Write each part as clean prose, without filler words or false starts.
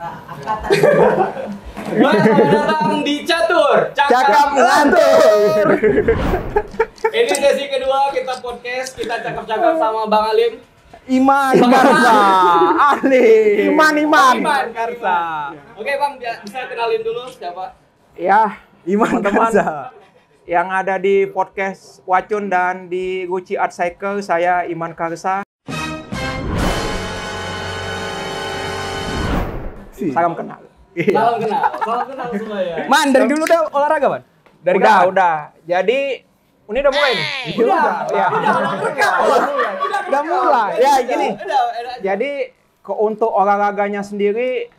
Angkatan. Selamat datang di Catur Cakap Ngantur. Ini sesi kedua kita podcast, kita cakap-cakap sama Bang Alim. Iman Karsa. Alim. Iman Karsa. Oke Bang, bisa kenalin dulu siapa? Ya, Iman Teman-teman Karsa. yang ada di podcast Wacun dan di Gucci Art Cycle, saya Iman Karsa. Salam kenal. Salam kenal semua ya. Man, dari dulu udah olahraga, Man? Dari Udah. Jadi, ini udah mulai nih. Udah mulai. Ya, gini. Jadi, untuk olahraganya sendiri,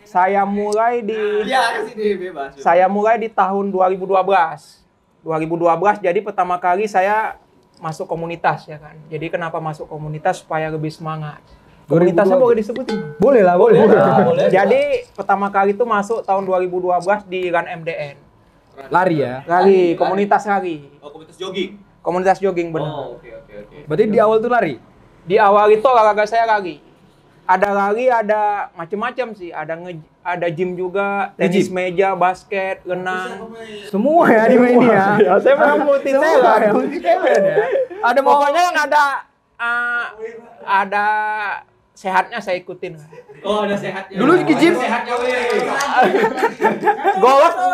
saya mulai di bebas. Saya mulai di tahun 2012. 2012, jadi pertama kali saya masuk komunitas ya kan. Jadi kenapa masuk komunitas? Supaya lebih semangat. Komunitasnya boleh disebutin? Boleh lah, boleh. Boleh. Jadi pertama kali itu masuk tahun 2012 di Run MDN. Lari ya? Lari, komunitas lari. Oh, komunitas jogging. Komunitas jogging benar. Oh, oke. Berarti di awal tuh lari? Di awal itu olahraga saya lari. Ada lari, ada macam-macam sih. Ada gym juga, tenis meja, basket, renang. Semua ya di ini ya? Ya, saya memang multi talent. ya? Ada pokoknya yang ada sehatnya saya ikutin. Oh, ada sehatnya. Dulu di gym? Sehatnya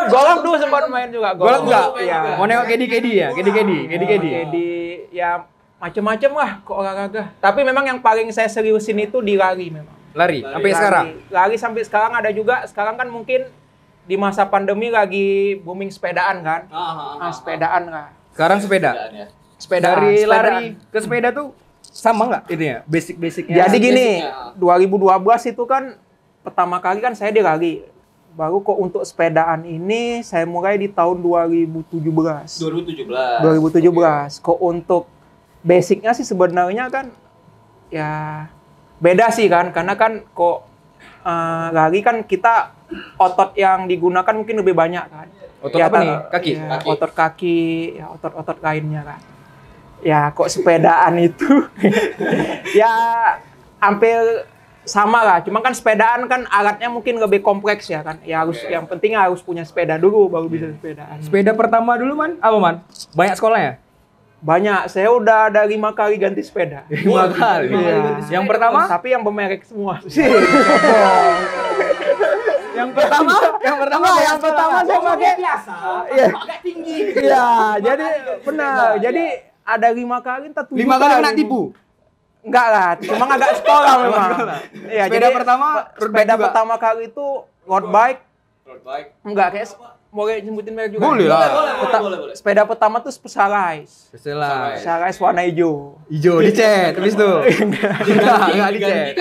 Golf dulu sempat main juga. Golf enggak? Iya. Mau nengok Kedi ya? Kedi. Jadi ya macam-macam lah ke olahraga. Tapi memang yang paling saya seriusin itu di lari memang. Lari? Sampai sekarang? Lari sampai sekarang ada juga. Sekarang kan mungkin di masa pandemi lagi booming sepedaan kan. Sepedaan lah. Sekarang sepeda? Sepeda. Dari sepedaan. lari ke sepeda tuh sama nggak ini ya? Basic-basicnya? Jadi gini, basicnya. 2012 itu kan pertama kali kan saya di lari. Baru kok untuk sepedaan ini saya mulai di tahun 2017. 2017. Kok untuk basicnya sih sebenarnya kan ya beda sih kan, karena kan kok lari kan kita otot yang digunakan mungkin lebih banyak kan. Otot Ya, apa nih? Kaki? Ya, otot kaki, ya otot-otot lainnya kan. Ya kok sepedaan itu ya hampir sama lah. Cuma kan sepedaan kan alatnya mungkin lebih kompleks ya kan. Ya harus yang penting harus punya sepeda dulu baru bisa sepedaan. Sepeda pertama dulu, Man? Apa, Man? Banyak sekolah ya? Banyak. Saya udah ada 5 kali ganti sepeda. 5 kali? Iya. Yang pertama? Tapi yang bermerek semua. Yang pertama saya pakai biasa. Iya. Agak tinggi. Iya, jadi benar. Jadi ada 5 kali entah 7 5 kali kena tipu. Enggak lah, cuma agak sekolah memang. Iya, Sepeda pertama road bike sepeda juga? pertama kali itu road bike. Road bike. Enggak, kayak boleh nyebutin merek juga. Boleh lah. Boleh. Sepeda pertama tuh Specialized. Setelah Specialized warna hijau. hijau dicet habis itu. Enggak dicet.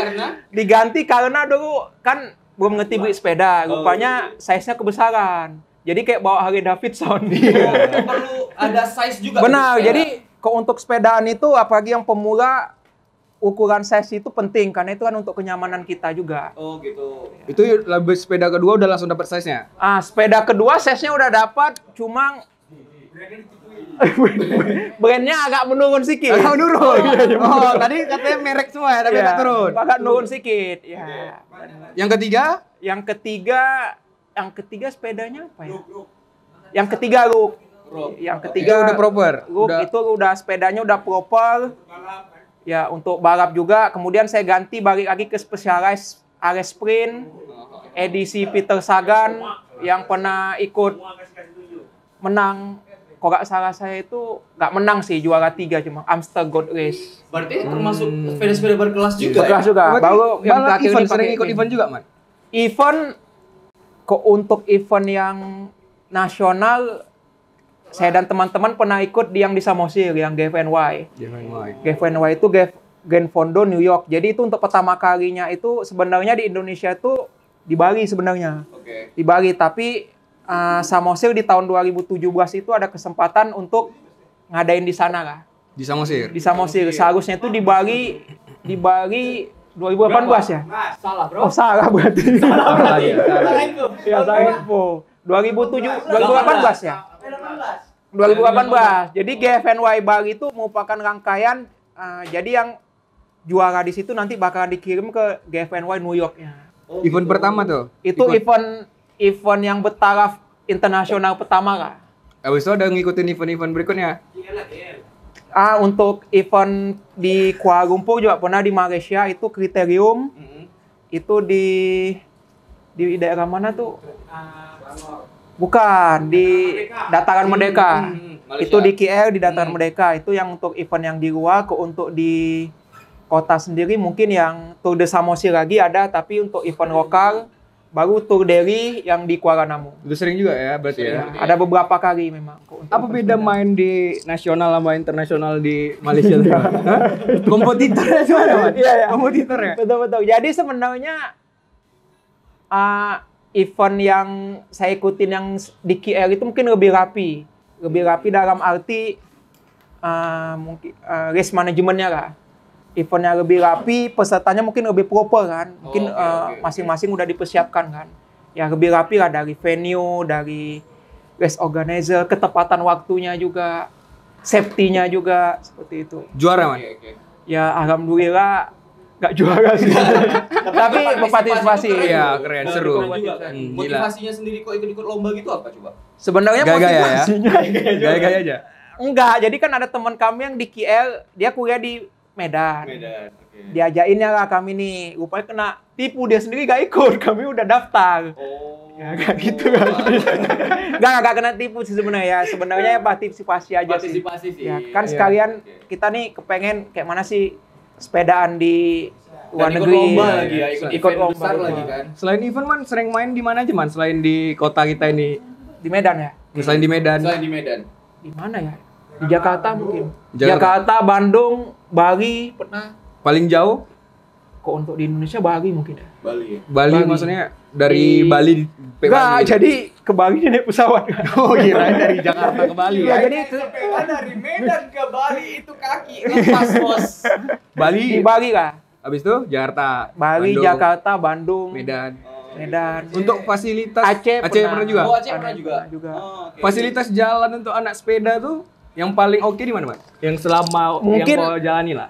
Diganti karena dulu kan belum ngerti beli sepeda. Rupanya size-nya kebesaran. Jadi kayak bawa Harley Davidson. Perlu ada size juga. Benar. Jadi kok untuk sepedaan itu apalagi yang pemula ukuran size itu penting karena itu kan untuk kenyamanan kita juga. Oh gitu. Itu lebih sepeda kedua udah langsung dapat size-nya. Sepeda kedua size-nya udah dapat, cuma brandnya agak menurun sedikit. Agak menurun. Oh, tadi katanya merek semua ya, tapi agak turun. Agak menurun sedikit. Ya. Yang ketiga? Yang ketiga sepedanya apa ya? Yang ketiga Look. Yang ketiga udah proper. Look itu udah sepedanya udah proper. Ya, untuk balap juga. Kemudian saya ganti balik lagi ke Specialized Ares Sprint edisi Peter Sagan yang pernah ikut menang. Kok nggak salah saya itu nggak menang sih, juara 3 cuma Amstel Gold Race. Berarti termasuk sepeda-sepeda berkelas juga Berkelas ya? juga. Baru yang terakhir event, ini sering pakai ikut ini. event juga, Man? Event kok untuk event yang nasional saya dan teman-teman pernah ikut di yang di Samosir, yang GFNY. GFNY itu Grand Fondo New York. Jadi itu untuk pertama kalinya itu sebenarnya di Indonesia itu di Bali sebenarnya. Oke. Di Bali, tapi Samosir di tahun 2017 itu ada kesempatan untuk ngadain di sana lah. Di Samosir. Di Samosir. Seharusnya itu di Bali 2018 ya? Salah, Bro. Oh, salah berarti. Salah info. Ya, salah info. 2018 ya? 2018. Jadi GFNY Bali itu merupakan rangkaian jadi yang juara di situ nanti bakalan dikirim ke GFNY New York-nya. Oh, Event gitu. pertama tuh. Itu event yang bertaraf internasional pertama kah? Abis itu udah ngikutin event-event berikutnya. Untuk event di Kuala Lumpur juga pernah, di Malaysia itu Kriterium. Itu di daerah mana tuh? Bukan, di Dataran Merdeka. Malaysia. Itu di KL, di Dataran Merdeka. Itu yang untuk event yang di luar. Untuk di kota sendiri mungkin yang Tour de Samosir lagi ada, tapi untuk event lokal baru Tour Delhi yang di Kuala Namu. Itu sering juga ya berarti ya. Ada beberapa kali memang. Apa beda main di nasional sama internasional di Malaysia tuh? Hah? Kompetitornya gimana, Man? Iya, iya. Kompetitornya. Betul. Jadi sebenarnya event yang saya ikutin yang di KL itu mungkin lebih rapi. Lebih rapi dalam arti mungkin race manajemennya lah. Eventnya lebih rapi, pesertanya mungkin lebih proper kan. Mungkin masing-masing udah dipersiapkan kan. Ya lebih rapi lah, dari venue, dari race organizer, ketepatan waktunya juga, safety-nya juga, seperti itu. Juara, Man. Ya alhamdulillah nggak juara sih. Tapi berpartisipasi. Iya, keren, seru. Juga, kan? Motivasinya sendiri kok ikut-ikut lomba gitu apa coba? Sebenarnya Gaya-gaya ya. motivasinya Gaya-gaya aja. enggak. Jadi kan ada teman kami yang di KL, dia kuliah di Medan. Oke. Diajainnya lah kami nih, rupanya kena tipu, dia sendiri gak ikut, kami udah daftar. Oh. Ya kayak gitu kan. Gak kena tipu sih sebenarnya ya. Sebenarnya ya partisipasi aja sih. Partisipasi sih. Ya, kan Iya. sekalian kita nih kepengen kayak mana sih sepedaan di luar Dan ikut negeri. lomba lagi ya, ikut Ikut event lomba besar juga. lagi kan. Selain event, Man, sering main di mana aja, Man? Selain di kota kita ini. Di Medan ya? Selain di Medan. Selain di Medan. Di mana ya? Di Jakarta mungkin. Jakarta. Jakarta, Bandung, Bali pernah. Paling jauh Kok untuk di Indonesia Bali mungkin ya? Bali. Bali, Bali. maksudnya dari Bali Enggak, jadi ke Bali naik pesawat. Oh, kira dari Jakarta ke Bali Ya, ya. jadi sepeda dari Medan ke Bali itu kaki lepas, Bos. Bali. di Bali lah. Habis itu Jakarta, Bali, Bandung, Jakarta, Bandung, Medan. Medan. Untuk fasilitas Aceh pernah juga. Oh, Aceh pernah juga. juga. Oh, oke. Fasilitas jalan untuk anak sepeda tuh yang paling oke di mana, Man? Yang selama Mungkin- yang kau jalani lah.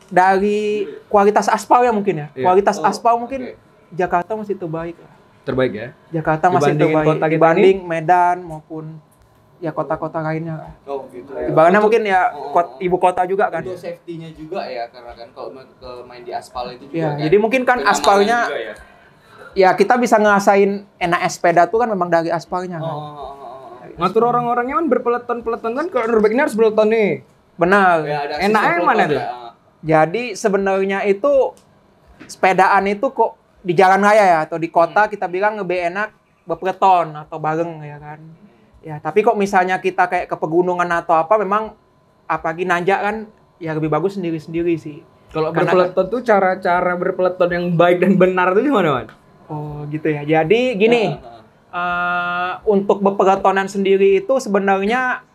Dari kualitas aspal ya mungkin ya. Iya. Kualitas Oh, aspal mungkin oke. Jakarta masih terbaik lah. Terbaik ya. Jakarta masih Dibandingin terbaik kota kita dibanding Medan maupun ya kota-kota lainnya lah. Oh, gitu. Ibaratnya mungkin ya Oh. ibu kota juga kan. Untuk safety-nya juga ya, karena kan kalau main di aspal itu juga Ya, kan. jadi mungkin kan kenyamanan aspalnya juga ya. ya kita bisa ngerasain enaknya sepeda tuh kan memang dari aspalnya kan. Ngatur orang-orangnya kan berpeleton-peleton kan, kalau Nurback ini harus peleton nih. Benar. Ya, ada Enaknya sistem yang mana protokol tuh? ya. Jadi sebenarnya itu sepedaan itu kok di jalan raya ya atau di kota kita bilang lebih enak berpeleton atau bareng ya kan. Ya, tapi kok misalnya kita kayak ke pegunungan atau apa memang apalagi nanjak kan ya lebih bagus sendiri-sendiri sih. Kalau Karena- berpeleton tuh cara-cara berpeleton yang baik dan benar tuh gimana, Man? Oh, gitu ya. Jadi gini, untuk berpeletonan sendiri itu sebenarnya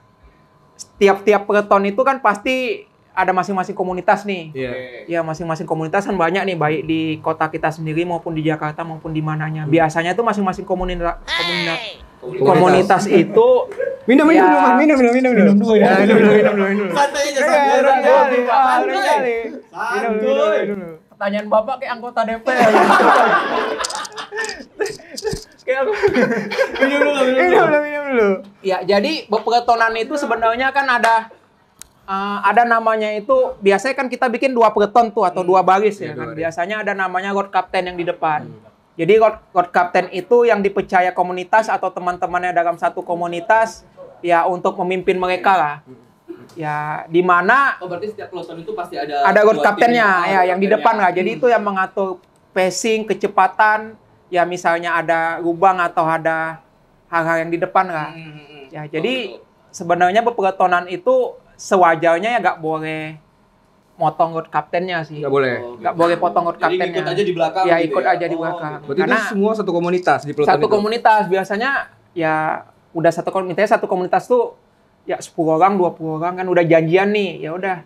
tiap-tiap peleton itu kan pasti ada masing-masing komunitas nih. Iya. Ya masing-masing komunitas kan banyak nih, baik di kota kita sendiri maupun di Jakarta maupun di mananya. Biasanya tuh masing-masing komunitas itu Minum Ya. dulu, Man. Minum dulu ya. Minum dulu. Santai aja, santai. pertanyaan Bapak kayak anggota DPR. Kayak Minum dulu. Ya, jadi peletonan itu sebenarnya kan ada namanya itu, biasanya kan kita bikin 2 peleton tuh atau 2 baris ya kan. Biasanya ada namanya road captain yang di depan. Jadi road captain itu yang dipercaya komunitas atau teman-temannya dalam satu komunitas ya untuk memimpin mereka lah. Ya, di mana Oh, berarti setiap peloton itu pasti ada road dua captain-nya tim, ya road yang di captain-nya. depan lah. Jadi itu yang mengatur pacing, kecepatan, ya misalnya ada lubang atau ada hal-hal yang di depan lah. Ya, jadi sebenarnya peletonan itu sewajarnya ya nggak boleh motong road captain-nya sih. Nggak boleh. Nggak boleh potong road Jadi captain-nya. ikut aja di belakang Ya, gitu ikut ya? aja di Oh, belakang. oke. Berarti itu Karena semua satu komunitas di peloton satu itu? komunitas biasanya ya udah satu komunitas tuh ya 10 orang, 20 orang kan udah janjian nih. Ya udah.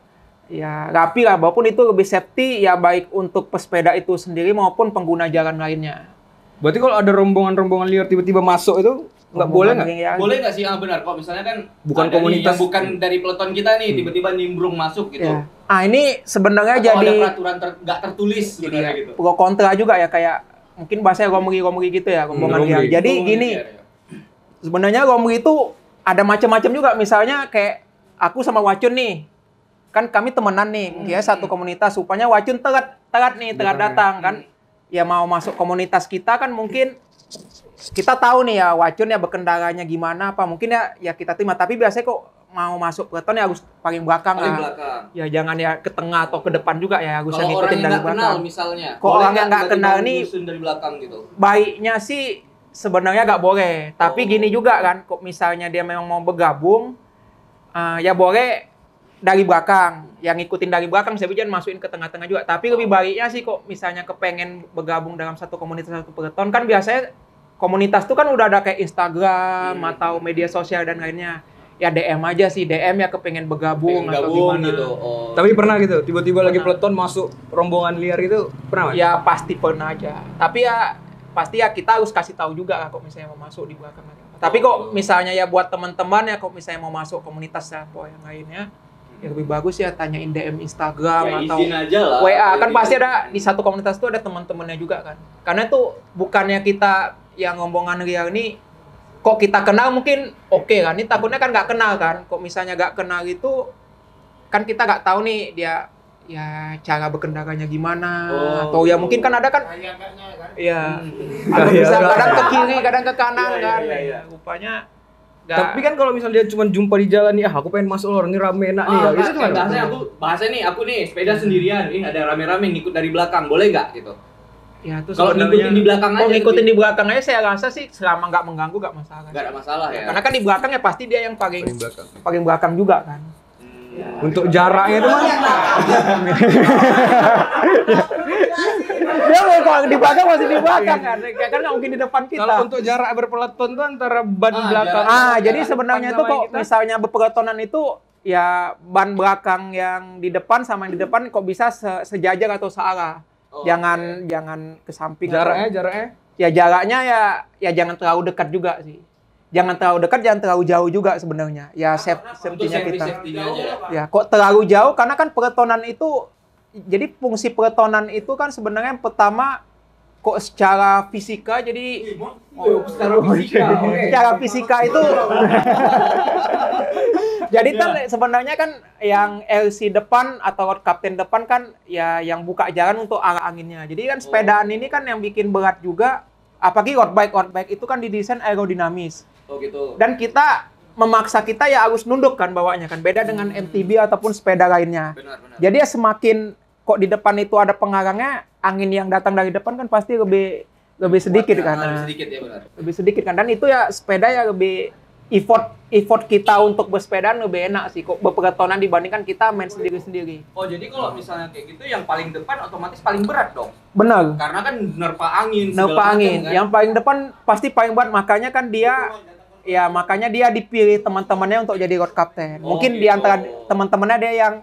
Ya rapi lah, walaupun itu lebih safety ya baik untuk pesepeda itu sendiri maupun pengguna jalan lainnya. Berarti kalau ada rombongan-rombongan liar tiba-tiba masuk itu nggak boleh nggak? Ya, Boleh nggak sih? Benar kok, misalnya kan Bukan ada nih komunitas. yang bukan dari peloton kita nih tiba-tiba nimbrung masuk gitu. ya. Ini sebenarnya Atau ada jadi peraturan nggak tertulis sebenarnya gitu. pro kontra juga ya, kayak mungkin bahasa romli gitu ya, rombongan liar. Jadi gini, sebenarnya romli itu ada macam-macam juga. Misalnya kayak aku sama Wacun nih, kan kami temenan nih, ya satu komunitas. Rupanya Wacun telat datang kan. Ya mau masuk komunitas kita kan mungkin kita tahu nih ya Wacun ya berkendaranya gimana apa mungkin ya kita terima, tapi biasanya kok mau masuk peloton ya harus paling belakang lah. Ya jangan ya ke tengah atau ke depan juga ya, harus ngikutin dari belakang. Kenal misalnya. Kok orang yang nggak kenal nih dari belakang gitu. Baiknya sih sebenarnya nggak boleh, tapi gini juga kan, kok misalnya dia memang mau bergabung, ya boleh dari belakang, yang ngikutin dari belakang saya jangan masukin ke tengah-tengah juga. Tapi lebih baiknya sih kok misalnya kepengen bergabung dalam satu komunitas satu peloton, kan biasanya komunitas itu kan udah ada kayak Instagram atau media sosial dan lainnya. Ya DM aja sih, DM ya kepengen bergabung atau gimana gitu. Tapi pernah gitu, tiba-tiba lagi peloton masuk rombongan liar gitu, pernah Mas? Ya pasti pernah aja. Tapi ya pasti ya kita harus kasih tahu juga lah kok misalnya mau masuk di belakang. Tapi kok misalnya ya buat teman-teman ya kok misalnya mau masuk komunitas apa yang lainnya, ya lebih bagus ya tanyain DM Instagram ya, atau aja lah, WA kan pasti ada di satu komunitas tuh ada teman-temannya juga kan. Karena tuh bukannya kita yang rombongan liar ini kok kita kenal mungkin oke kan. Ini takutnya kan nggak kenal kan. Kok misalnya nggak kenal itu kan kita nggak tahu nih dia ya cara berkendaranya gimana atau ya mungkin kan ada kan ya atau bisa kadang ke kiri kadang ke kanan kan. Rupanya gak. Tapi kan kalau misalnya dia cuma jumpa di jalan nih, aku pengen masuk orang ini rame enak nih. Itu gimana? Bahasanya aku nih sepeda sendirian, ini ada rame-rame ngikut dari belakang, boleh nggak gitu? Ya itu kalau ngikutin di belakang aja. Ngikutin di belakang aja saya rasa sih selama nggak mengganggu nggak masalah. Nggak ada masalah ya. Karena kan di belakang ya pasti dia yang paling belakang juga kan. Untuk jaraknya itu Mas. Ya kalau di belakang masih di belakang kan. Kan nggak mungkin di depan kita. Kalau untuk jarak berpeloton tuh antara ban belakang. Jadi sebenarnya itu kok misalnya berpelotonan itu ya ban belakang yang di depan sama yang di depan kok bisa sejajar atau searah. Jangan ke samping. Jaraknya? Ya jaraknya ya jangan terlalu dekat juga sih. Jangan terlalu dekat, jangan terlalu jauh juga sebenarnya. Ya safety-nya kita. Ya kok terlalu jauh karena kan peletonan itu jadi fungsi peletonan itu kan sebenarnya yang pertama kok secara fisika jadi secara fisika itu jadi kan sebenarnya kan yang LC depan atau road captain depan kan ya yang buka jalan untuk arah anginnya. Jadi kan sepedaan ini kan yang bikin berat juga. Apalagi road bike itu kan didesain aerodinamis. Gitu. Dan kita memaksa kita ya harus nunduk kan bawanya kan. Beda dengan MTB ataupun sepeda lainnya. Benar. Jadi ya semakin kok di depan itu ada pengarangnya, angin yang datang dari depan kan pasti lebih sedikit kan. Lebih sedikit ya benar. Lebih sedikit kan. Dan itu ya sepeda ya lebih effort kita untuk bersepedaan lebih enak sih kok berpeletonan dibandingkan kita main sendiri-sendiri. Oh jadi kalau misalnya kayak gitu yang paling depan otomatis paling berat dong? Benar. Karena kan nerpa angin. Kan? Yang paling depan pasti paling berat, makanya kan dia dipilih teman-temannya untuk jadi road captain. Mungkin di antara teman-temannya dia yang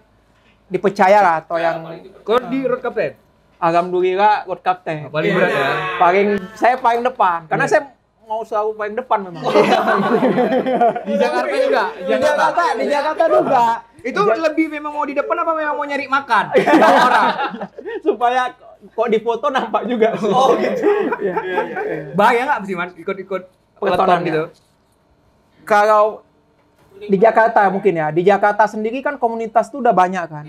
dipercaya lah atau yang Kok di road captain? Alhamdulillah road captain. Paling berat ya. Saya paling depan karena saya mau selalu paling depan memang. Di Jakarta juga. Di Jakarta juga. Itu lebih memang mau di depan apa memang mau nyari makan? Orang supaya kok di foto nampak juga. Oh gitu. Bahaya nggak sih Man ikut-ikut peletonan gitu? Kalau di Jakarta mungkin ya, di Jakarta sendiri kan komunitas tuh udah banyak kan.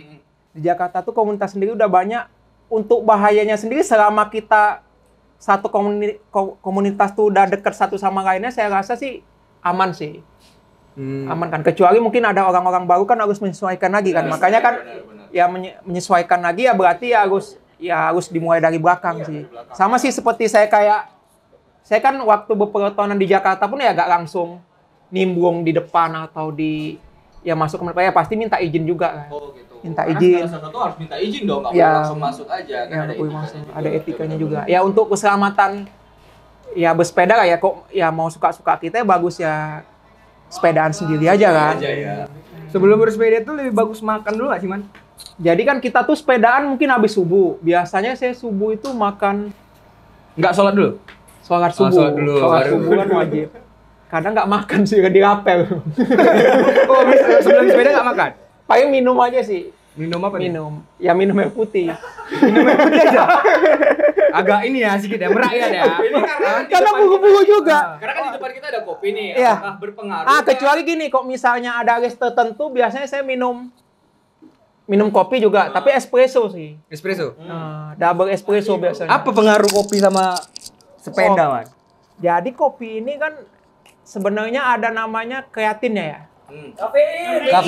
Di Jakarta tuh komunitas sendiri udah banyak. Untuk bahayanya sendiri selama kita satu komunitas tuh udah dekat satu sama lainnya, saya rasa sih aman sih. Aman kan. Kecuali mungkin ada orang-orang baru kan harus menyesuaikan lagi kan. Makanya kan ya menyesuaikan lagi ya berarti ya harus dimulai dari belakang sih. Sama sih seperti saya kan waktu berpelotonan di Jakarta pun ya gak langsung nimbrung di depan atau ya masuk ke ya pasti minta izin juga kan. Oh gitu. Minta izin. Karena tuh harus minta izin dong, nggak Ya, boleh langsung masuk aja. Kan ada etikanya juga. Ya untuk keselamatan ya bersepeda lah ya kok ya mau suka-suka kita ya bagus ya sepedaan sendiri aja kan. Sebelum bersepeda itu lebih bagus makan dulu nggak sih Man? Jadi kan kita tuh sepedaan mungkin habis subuh. Biasanya saya subuh itu makan Nggak sholat dulu? sholat subuh. Sholat dulu, Sholat baru. subuh kan wajib. Kadang nggak makan sih, di rapel. Oh, sebelum sepeda nggak makan? Paling minum aja sih. Minum apa nih? Minum air putih. Minum air putih aja. Agak ini ya sedikit ya, merakyat ya. Ini Karena buku-buku juga. Karena kan di depan kita ada kopi nih. Iya. Apakah berpengaruh? Kecuali gini, kok misalnya ada res tertentu, biasanya saya minum kopi juga, tapi espresso sih. Espresso. Double espresso biasanya. Apa pengaruh kopi sama sepeda, Man? Jadi kopi ini kan sebenarnya ada namanya kreatinnya ya. Kafein. Bukan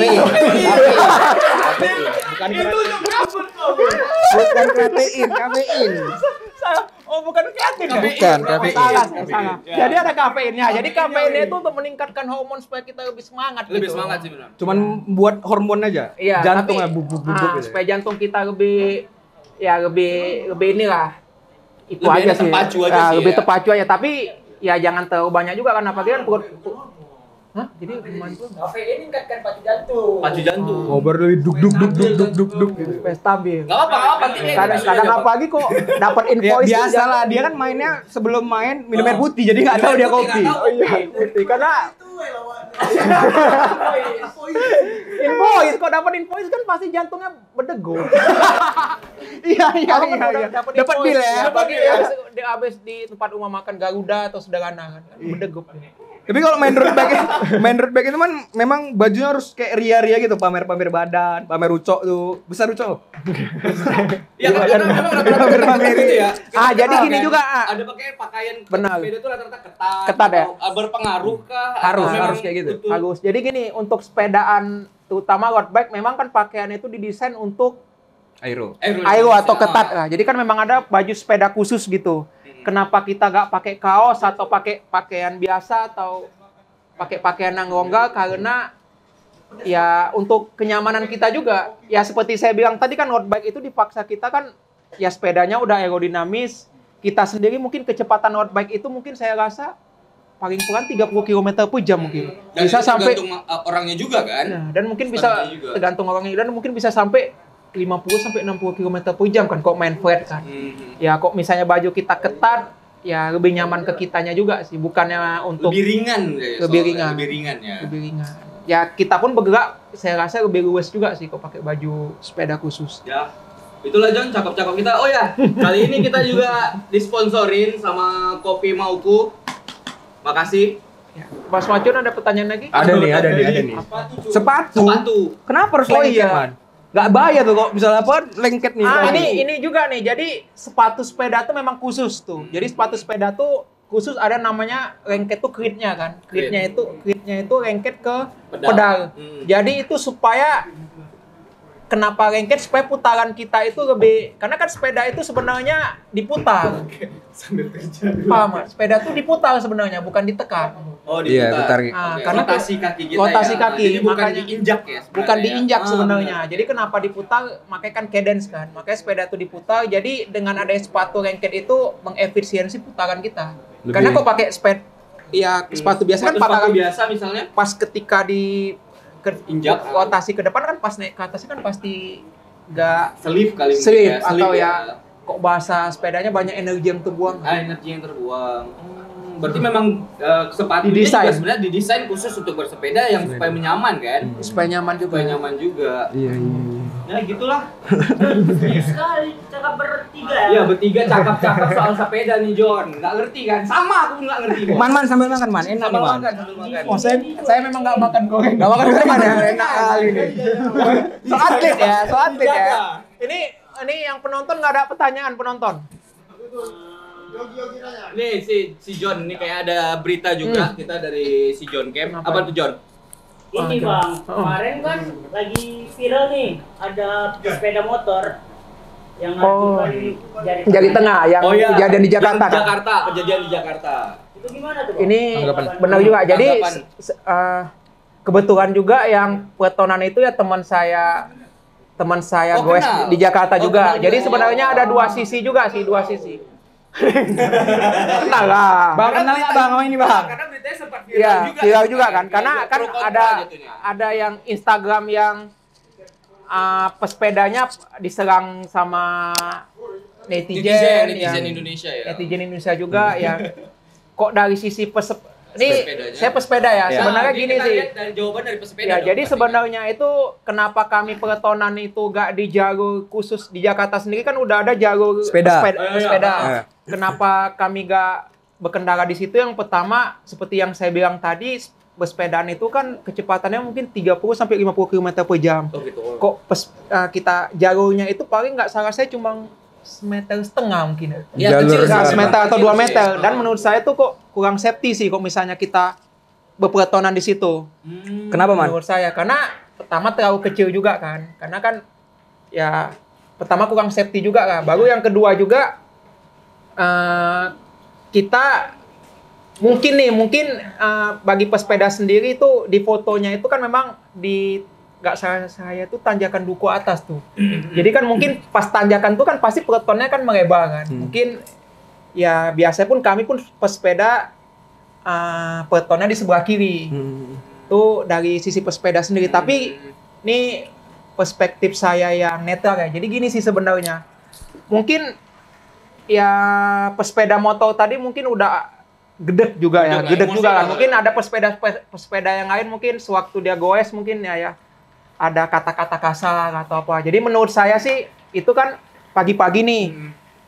kafein. Bukan kreatin. Bukan, kafein. Salah. Jadi ada kafeinnya. Jadi kafeinnya itu untuk meningkatkan hormon supaya kita lebih semangat. Lebih gitu. semangat sih benar. Cuman buat hormon aja. Iya, Jantungnya tapi, bubuk gitu. supaya jantung kita lebih inilah. Itu Lebih aja sih. terpacu aja sih Lebih ya. terpacu aja, tapi ya jangan terlalu banyak juga kan apalagi kan perut. Hah? Jadi gimana tuh? Kafein meningkatkan pacu jantung. Pacu jantung. Ngobrol lebih duk gitu. Supaya stabil. Enggak apa-apa, penting Kadang apalagi kok dapat Ya, invoice biasa lah, dia kan mainnya sebelum main minum air putih, jadi nggak tahu dia kopi. putih karena invoice kok dapat invoice kan pasti jantungnya berdegup. Iya. Dapat bill ya. Dapat bill ya. Dia habis di tempat rumah makan Garuda atau Sederhana kan berdegup. Tapi kalau main road bike itu kan memang bajunya harus kayak ria-ria gitu, pamer-pamer badan, pamer ucok tuh. Besar ucok lo. Iya kan rata-rata gitu ya. Jadi gini juga. Ada pakaian Benar. sepeda itu rata-rata ketat. Ketat ya? Atau berpengaruh kah? Harus kayak gitu. Bagus. Jadi gini, untuk sepedaan terutama road bike memang kan pakaiannya itu didesain untuk Aero atau ketat lah. Jadi kan memang ada baju sepeda khusus gitu. Kenapa kita nggak pakai kaos atau pakai pakaian biasa atau pakai pakaian yang rongga? Karena ya untuk kenyamanan kita juga. Ya seperti saya bilang tadi kan road bike itu dipaksa kita kan ya sepedanya udah aerodinamis. Kita sendiri mungkin kecepatan road bike itu mungkin saya rasa paling pelan 30 km per jam mungkin. Dan Bisa itu sampai tergantung orangnya juga kan. Nah, dan mungkin bisa Standarnya juga. tergantung orangnya dan mungkin bisa sampai 50 sampai 60 km per jam kan kok main flat kan. Ya kok misalnya baju kita ketat ya lebih nyaman ke kitanya juga sih, bukannya untuk Lebih ringan ya, Lebih soalnya. ringan. Lebih ringan ya. lebih ringan. Ya kita pun bergerak saya rasa lebih luas juga sih kok pakai baju sepeda khusus. Ya. Itulah John, cakep-cakep kita. Oh ya, kali ini kita juga disponsorin sama Kopi Mauku. Makasih. Ya. Mas Macun ada pertanyaan lagi? Ada nih. Sepatu. Kenapa harus Oh lengket, iya. Man? Nggak bayar tuh kok misalnya apa lengket nih. Ini juga nih. Jadi sepatu sepeda tuh memang khusus tuh. Jadi sepatu sepeda tuh khusus ada namanya lengket tuh kritnya kan. Kritnya itu lengket ke pedal. Jadi itu supaya kenapa lengket supaya putaran kita itu lebih, karena kan sepeda itu sebenarnya diputar. Sambil kerja. Paham nggak? Sepeda tuh diputar sebenarnya bukan ditekan. Oh, Iya, diputar. putar. Karena rotasi kaki kita rotasi ya. kaki, Jadi bukan makanya- diinjak ya sebenarnya. Bukan diinjak Ah, sebenarnya. benar. Jadi kenapa diputar? Makanya kan cadence kan. Makanya sepeda itu diputar. Jadi dengan adanya sepatu lengket itu mengefisiensi putaran kita. Lebih- Karena kok pakai sepatu biasa kan Sepatu putaran biasa misalnya pas ketika di Injak. rotasi ke depan kan pas naik ke atasnya kan pasti nggak selip kali mungkin slip ya. atau ya kok bahasa sepedanya banyak energi yang terbuang. Energi yang terbuang. Berarti memang sepatunya Didesain. juga sebenarnya didesain khusus untuk bersepeda yang supaya menyaman kan? Supaya nyaman juga. Supaya nyaman juga. Iya. Ya gitulah. Sekali cakap bertiga ya. Iya bertiga cakap-cakap soal sepeda nih John. Nggak ngerti kan? Sama aku nggak ngerti kok. Man sambil makan, Man. Enak Sambil nih, Man. makan, sambil makan. Oh, saya memang nggak makan goreng. Gak makan goreng, Man, ya? Enak kali nih. So atlet ya. Ini yang penonton nggak ada pertanyaan penonton. Nih si John ini kayak ada berita juga kita dari si John Camp. Apa tuh John? Ini bang, kemarin kan lagi viral nih, ada sepeda motor yang ngacungkan Jari tengah yang iya. kejadian di Jakarta kan? Kejadian di Jakarta. Itu gimana tuh bang? Ini Tanggapan. benar juga. Jadi Tanggapan. kebetulan juga yang petonan itu ya teman saya Oh, goes kenal. di Jakarta Oh, juga. kenal Jadi juga. sebenarnya ada dua sisi juga sih, dua sisi. Kenal lah. Bang, kenal nggak, Bang, sama ini, Bang? Karena beritanya sempat viral Iya, juga. viral juga kan. Iya, Karena kan pro kontra ada jatuhnya. yang Instagram yang pesepedanya diserang sama netizen Netizen Indonesia ya. Netizen Indonesia juga ya. Kok dari sisi Ini Pesepedanya. saya pesepeda ya. Ya. Sebenarnya Jadi gini kita sih. lihat dari jawaban dari pesepeda. Ya, dong, jadi pastinya. sebenarnya itu kenapa kami peletonan itu gak di jalur khusus di Jakarta sendiri kan udah ada jalur Sepeda. pesepeda. Iya. Kenapa kami gak berkendara di situ? Yang pertama seperti yang saya bilang tadi, bersepedaan itu kan kecepatannya mungkin 30 sampai 50 km per jam. Oh gitu. Kok kita jalurnya itu paling nggak salah saya cuma semeter setengah mungkin ya. Ya, Jalur kecil Nggak, sih. semeter atau 2 Kecil sih. meter. Dan menurut saya tuh kok kurang safety sih kok misalnya kita berpeletonan di situ. Kenapa, Man? Menurut saya karena pertama terlalu kecil juga kan. Karena kan ya pertama kurang safety juga kan. Baru yang kedua juga kita mungkin bagi pesepeda sendiri itu di fotonya itu kan memang di nggak saya tuh tanjakan duku atas tuh. Jadi kan mungkin pas tanjakan tuh kan pasti peletonnya kan melebar kan. Mungkin ya biasa pun kami pun pesepeda peletonnya di sebelah kiri. Tuh dari sisi pesepeda sendiri. Tapi ini perspektif saya yang netral ya. Jadi gini sih sebenarnya. Mungkin ya pesepeda motor tadi mungkin udah gedek juga ya. Gedek juga kan. Mungkin ada pesepeda yang lain mungkin sewaktu dia goes mungkin ya ada kata-kata kasar atau apa. Jadi menurut saya sih itu kan pagi-pagi nih.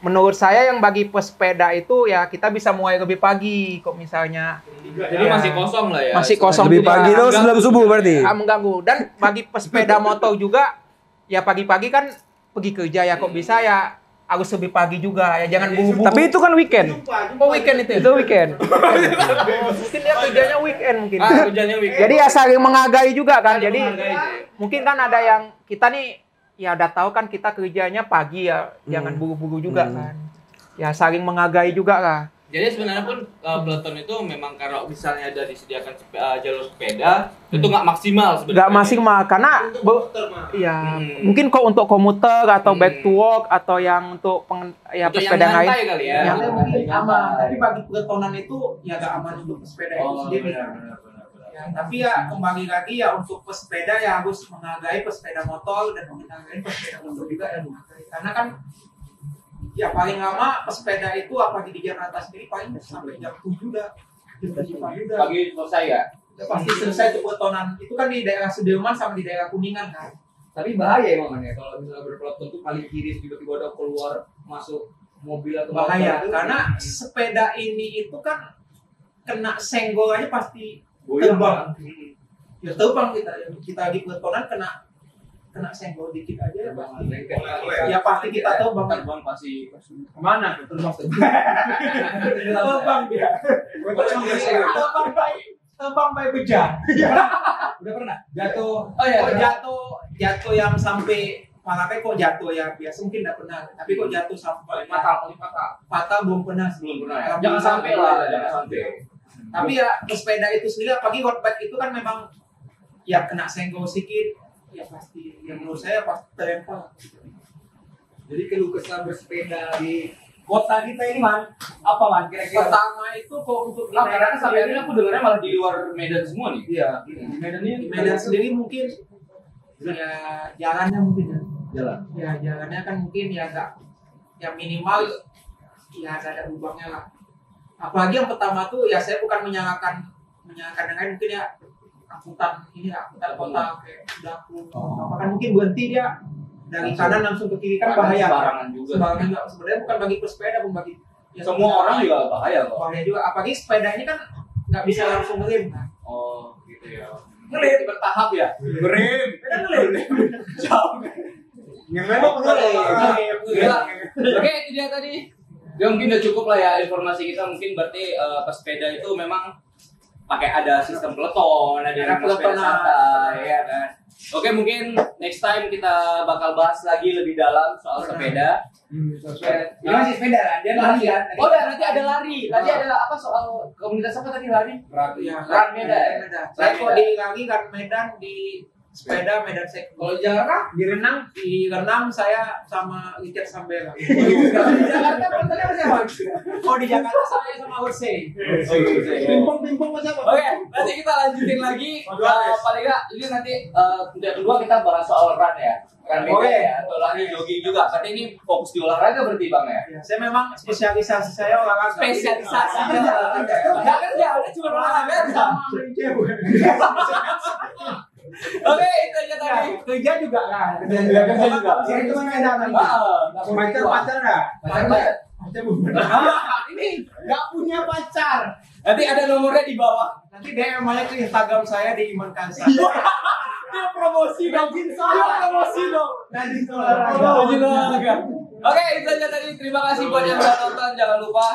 Menurut saya yang bagi pesepeda itu ya kita bisa mulai lebih pagi kok misalnya. Jadi masih kosong lah ya. Masih kosong Lebih juga. pagi tuh sebelum subuh berarti. Mengganggu. Dan bagi pesepeda motor juga ya pagi-pagi kan pergi kerja ya kok bisa ya harus lebih pagi juga ya jangan buru-buru. Tapi itu kan weekend. Oh weekend itu. Itu weekend. Mungkin dia kerjanya weekend mungkin. Kerjanya weekend. Jadi ya saling menghargai juga kan. Jadi menghargai. mungkin kan ada yang kita nih ya udah tahu kan kita kerjanya pagi ya, jangan buru-buru juga kan. Ya saling menghargai juga lah. Jadi sebenarnya pun peleton itu memang kalau misalnya ada disediakan jalur sepeda itu nggak maksimal sebenarnya. Nggak maksimal karena ya mungkin kok untuk komuter atau back to work atau yang untuk ya Untuk pesepeda yang lain. nyantai kali ya. Yang lain mungkin aman, tapi bagi peletonan itu ya nggak aman untuk pesepeda itu sendiri. Ya, tapi ya kembali lagi ya untuk pesepeda ya harus menghargai pesepeda motor dan menghargai pesepeda motor juga yang menghargai karena kan ya paling lama pesepeda itu apalagi di Jakarta sendiri paling sampai jam 7 udah Pagi selesai ya. udah pasti selesai tuh peletonan itu kan di daerah Sudirman sama di daerah Kuningan kan. Tapi bahaya emang ya kalau misalnya berpeleton tuh paling kiri tiba-tiba udah keluar masuk mobil atau Bahaya motor itu. karena sepeda ini itu kan kena senggol aja pasti Goyang, terbang. Ya terbang kita di peletonan kena senggol dikit aja ya pasti. Ya pasti kita terbang. Terbang pasti Kemana? Terbang dia. Terbang by bejat. udah pernah Jatuh. Oh ya. Jatuh yang sampai palanya kok jatuh ya biasa mungkin tidak pernah. Tapi kok jatuh sampai patah belum pernah. Belum pernah ya. Jangan sampai lah, jangan sampai. Tapi ya pesepeda itu sendiri apalagi road bike itu kan memang ya kena senggol sedikit ya pasti yang menurut saya pasti terlempar. jadi keluh kesah bersepeda di kota kita ini Man apa Man kira-kira Pertama itu kok untuk di Karena daerah sampai ini sendiri, aku dengarnya malah di luar Medan semua nih. iya di Medan ini di Medan sendiri mungkin ya jalannya mungkin ya. jalan Ya jalannya kan mungkin ya agak ya minimal ya agak ada lubangnya lah. Apalagi yang pertama tuh ya saya bukan menyalahkan yang lain mungkin ya angkutan kota kayak Daku apa kan mungkin berhenti dia dari kanan langsung ke kiri kan bahaya. Sembarangan juga. Sembarangan juga sebenarnya bukan bagi pesepeda bukan bagi ya, Semua orang juga bahaya kok. bahaya juga apalagi sepeda ini kan nggak bisa langsung ngerem kan. Oh, gitu ya. ngelip Bertahap ya. ngerem Gila. Oke, itu dia tadi. Ya mungkin udah cukup lah ya informasi kita. Mungkin berarti pesepeda itu memang pakai ada sistem peleton, ada sepeda santai, ya kan. Oke, mungkin next time kita bakal bahas lagi lebih dalam soal sepeda. ini masih sepeda kan dia lari kan Oh, nanti ada lari. Tadi ada apa soal komunitas apa tadi lari? Ya, Ran Medan. Saya kok di lagi kan Medan di sepeda Medan Cycling. Kalau Jakarta Di renang saya sama Richard Sambela. di Jakarta kontennya sama siapa? Oh di Jakarta saya sama Urse. Pimpong sama siapa? Oke, nanti kita lanjutin lagi. Paling nggak ini nanti yang kedua kita bahas soal run ya. Run Oke. ya, atau lagi jogging juga. Berarti ini fokus di olahraga berarti Bang ya. Saya memang spesialisasi saya olahraga. Spesialisasinya. Enggak kerja, udah cuma olahraga aja. Oke, itu aja tadi. Kerja juga kan. Kerja juga. Saya cuma medan. Pacar nggak? Ini nggak punya pacar. Nanti ada nomornya di bawah. Nanti DM aja ke Instagram saya di Iman Kansa. Dia promosi dong. Dia promosi dong. Nanti Promosi olahraga. Oke, itu aja tadi. Terima kasih buat yang sudah nonton. Jangan lupa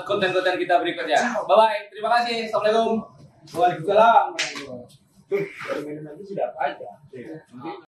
konten-konten kita berikutnya. Bye bye. Terima kasih. Assalamualaikum. Waalaikumsalam. Tuh, dari Medan nanti sudah apa aja.